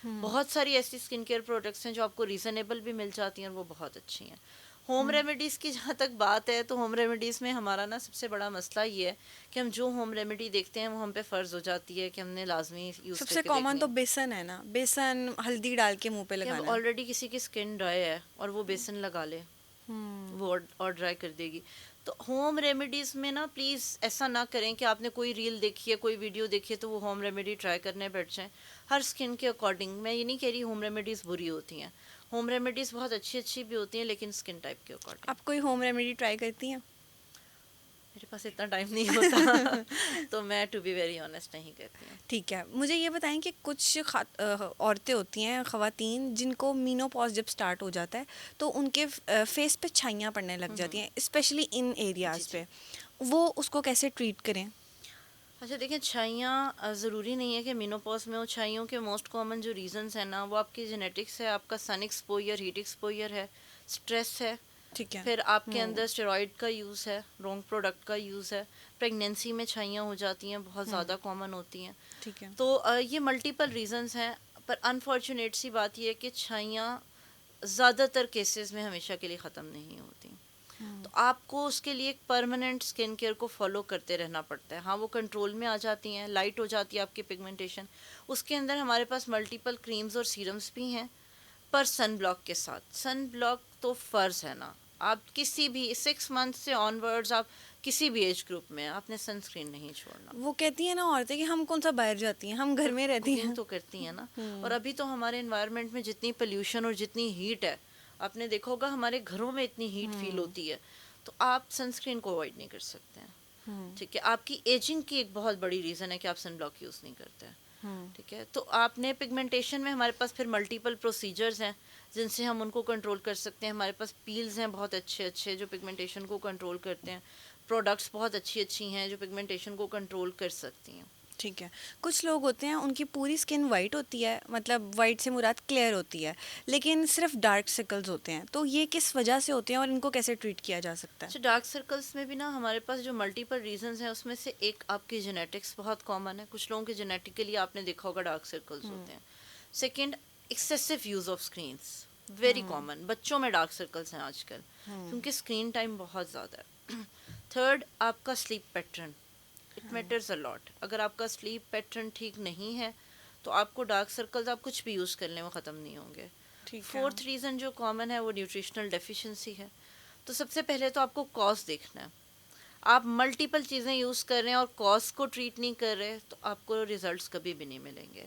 बहुत सारी ऐसी स्किन केयर प्रोडक्ट्स हैं जो आपको रीज़नेबल भी मिल जाती हैं और वो बहुत अच्छी हैं। होम रेमेडीज़ की जहाँ तक बात है, तो होम रेमेडीज़ में हमारा ना सबसे बड़ा मसला ये है कि हम जो होम रेमेडी देखते हैं वो हम पे फ़र्ज़ हो जाती है कि हमने लाजमी यूज़ सबसे करके कॉमन देखनी तो है। बेसन है ना, बेसन हल्दी डाल के मुंह पे कि अब लगाना। ऑलरेडी किसी की स्किन ड्राई है और वो बेसन लगा ले, हम्म। वो और ड्राई कर देगी। तो होम रेमेडीज़ में ना प्लीज़ ऐसा ना करें कि आपने कोई रील देखी है, कोई वीडियो देखी है तो वो होम रेमेडी ट्राई करने बैठ जाएं। हर स्किन के अकॉर्डिंग, मैं ये नहीं कह रही होम रेमेडीज़ बुरी होती हैं, होम रेमेडीज़ बहुत अच्छी अच्छी भी होती हैं, लेकिन स्किन टाइप के अकॉर्डिंग। आप कोई होम रेमेडी ट्राई करती हैं? मेरे पास इतना टाइम नहीं होता तो मैं टू बी वेरी ऑनेस्ट नहीं करती हूँ। ठीक है, मुझे ये बताएं कि कुछ औरतें होती हैं, ख़वातीन, जिनको मीनोपॉज़ जब स्टार्ट हो जाता है तो उनके फेस पे छाइयाँ पड़ने लग जाती हैं, स्पेशली इन जी एरियाज़ जी। पे। वो उसको कैसे ट्रीट करें? अच्छा देखिए, छाइयाँ ज़रूरी नहीं है कि मेनोपॉज में हो। छाइयों के मोस्ट कॉमन जो रीजंस हैं ना, वो आपकी जेनेटिक्स है, आपका सन एक्सपोजर, हीट एक्सपोजर है, स्ट्रेस है, ठीक है। फिर आपके अंदर स्टेरॉइड का यूज़ है, रॉन्ग प्रोडक्ट का यूज़ है, प्रेगनेंसी में छाइयाँ हो जाती हैं, बहुत ज़्यादा कॉमन होती हैं। ठीक है। तो ये मल्टीपल रीजंस हैं, पर अनफॉर्चुनेट सी बात ये है कि छाइयाँ ज़्यादातर केसेस में हमेशा के लिए ख़त्म नहीं होती। तो आपको उसके लिए एक परमानेंट स्किन केयर को फॉलो करते रहना पड़ता है। हाँ, वो कंट्रोल में आ जाती हैं, लाइट हो जाती है आपकी पिगमेंटेशन। उसके अंदर हमारे पास मल्टीपल क्रीम्स और सीरम्स भी हैं, पर सन ब्लॉक के साथ। सन ब्लॉक तो फ़र्ज़ है ना, आप किसी भी 6 मंथ से ऑनवर्ड्स, आप किसी भी एज ग्रुप में आपने सनस्क्रीन नहीं छोड़ना। वो कहती हैं ना औरतें कि हम कौन सा बाहर जाती हैं, हम घर पर में रहती कुकिंग हैं। तो करती हैं ना। और अभी तो हमारे इन्वायरमेंट में जितनी पोल्यूशन और जितनी हीट है, आपने देखा होगा हमारे घरों में इतनी हीट फील होती है, तो आप सनस्क्रीन को अवॉइड नहीं कर सकते हैं। ठीक है, आपकी एजिंग की एक बहुत बड़ी रीज़न है कि आप सन ब्लॉक यूज़ नहीं करते हैं। ठीक है, तो आपने पिगमेंटेशन में हमारे पास फिर मल्टीपल प्रोसीजर्स हैं जिनसे हम उनको कंट्रोल कर सकते हैं। हमारे पास पील्स हैं बहुत अच्छे अच्छे जो पिगमेंटेशन को कंट्रोल करते हैं। प्रोडक्ट्स बहुत अच्छी अच्छी हैं जो पिगमेंटेशन को कंट्रोल कर सकती हैं। ठीक है। कुछ लोग होते हैं, उनकी पूरी स्किन वाइट होती है, मतलब वाइट से मुराद क्लियर होती है, लेकिन सिर्फ डार्क सर्कल्स होते हैं, तो ये किस वजह से होते हैं और इनको कैसे ट्रीट किया जा सकता है? अच्छा, डार्क सर्कल्स में भी ना हमारे पास जो मल्टीपल रीजंस हैं, उसमें से एक आपकी जेनेटिक्स बहुत कॉमन है। कुछ लोगों के जेनेटिकली आपने देखा होगा डार्क सर्कल्स होते हैं। Second, excessive use of screens, very common. बच्चों में डार्क सर्कल्स हैं आजकल क्योंकि स्क्रीन टाइम बहुत ज़्यादा है। थर्ड, आपका sleep pattern, it matters a lot. अगर आपका स्लीप पैटर्न ठीक नहीं है तो आपको डार्क सर्कल्स, आप कुछ भी यूज़ कर लें, वो ख़त्म नहीं होंगे। ठीक है। फोर्थ रीज़न जो कॉमन है वो न्यूट्रिशनल डेफिशिएंसी है। तो सबसे पहले तो आपको कॉज देखना है। आप मल्टीपल चीज़ें यूज़ कर रहे हैं और कॉज को ट्रीट नहीं कर रहे, तो आपको रिजल्ट्स कभी भी नहीं मिलेंगे।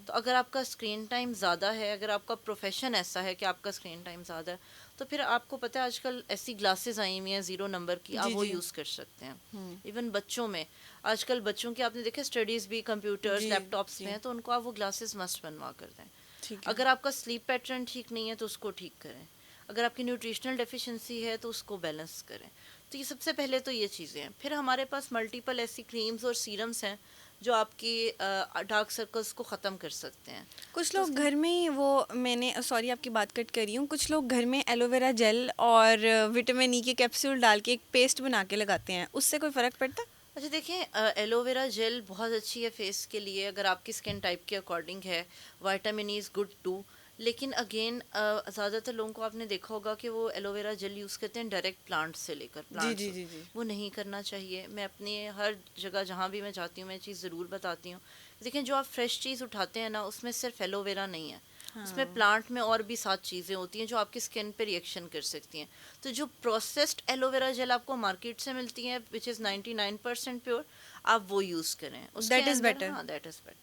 तो अगर आपका स्क्रीन टाइम ज़्यादा है, अगर आपका प्रोफेशन ऐसा है कि आपका स्क्रीन टाइम ज़्यादा है, तो फिर आपको पता है आजकल ऐसी ग्लासेस आई हुई हैं 0 नंबर की, आप जी, वो जी। यूज़ कर सकते हैं। इवन बच्चों में, आजकल बच्चों की आपने देखा स्टडीज़ भी कंप्यूटर्स जी, लैपटॉप्स पे जी। हैं, तो उनको आप वो ग्लासेस मस्ट बनवा कर दें। ठीक है। अगर आपका स्लीप पैटर्न ठीक नहीं है तो उसको ठीक करें। अगर आपकी न्यूट्रिशनल डेफिशिएंसी है तो उसको बैलेंस करें। तो ये सबसे पहले तो ये चीज़ें हैं। फिर हमारे पास मल्टीपल ऐसी क्रीम्स और सीरम्स हैं जो आपकी डार्क सर्कल्स को ख़त्म कर सकते हैं। कुछ तो लोग उसके, घर में ही वो, मैंने सॉरी आपकी बात कट कर रही हूँ, कुछ लोग घर में एलोवेरा जेल और विटामिन ई के कैप्सूल डाल के एक पेस्ट बना के लगाते हैं, उससे कोई फ़र्क पड़ता है? अच्छा देखिए, एलोवेरा जेल बहुत अच्छी है फेस के लिए अगर आपकी स्किन टाइप के अकॉर्डिंग है। Vitamin E is good to. लेकिन अगेन ज़्यादातर लोगों को आपने देखा होगा कि वो एलोवेरा जेल यूज़ करते हैं डायरेक्ट प्लांट से लेकर, जी, प्लांट जी, से। जी, जी। वो नहीं करना चाहिए। मैं अपनी हर जगह जहाँ भी मैं जाती हूँ मैं चीज़ ज़रूर बताती हूँ। देखिए, जो आप फ्रेश चीज़ उठाते हैं ना, उसमें सिर्फ एलोवेरा नहीं है, उसमें हाँ। प्लांट में और भी 7 चीज़ें होती हैं जो आपकी स्किन पे रिएक्शन कर सकती हैं। तो जो प्रोसेस्ड एलोवेरा जेल आपको मार्केट से मिलती है विच इज़ 99% प्योर, आप वो यूज़ करें उसके दैट इज़ अंदर। बेटर। हाँ, दैट इज़ बेटर।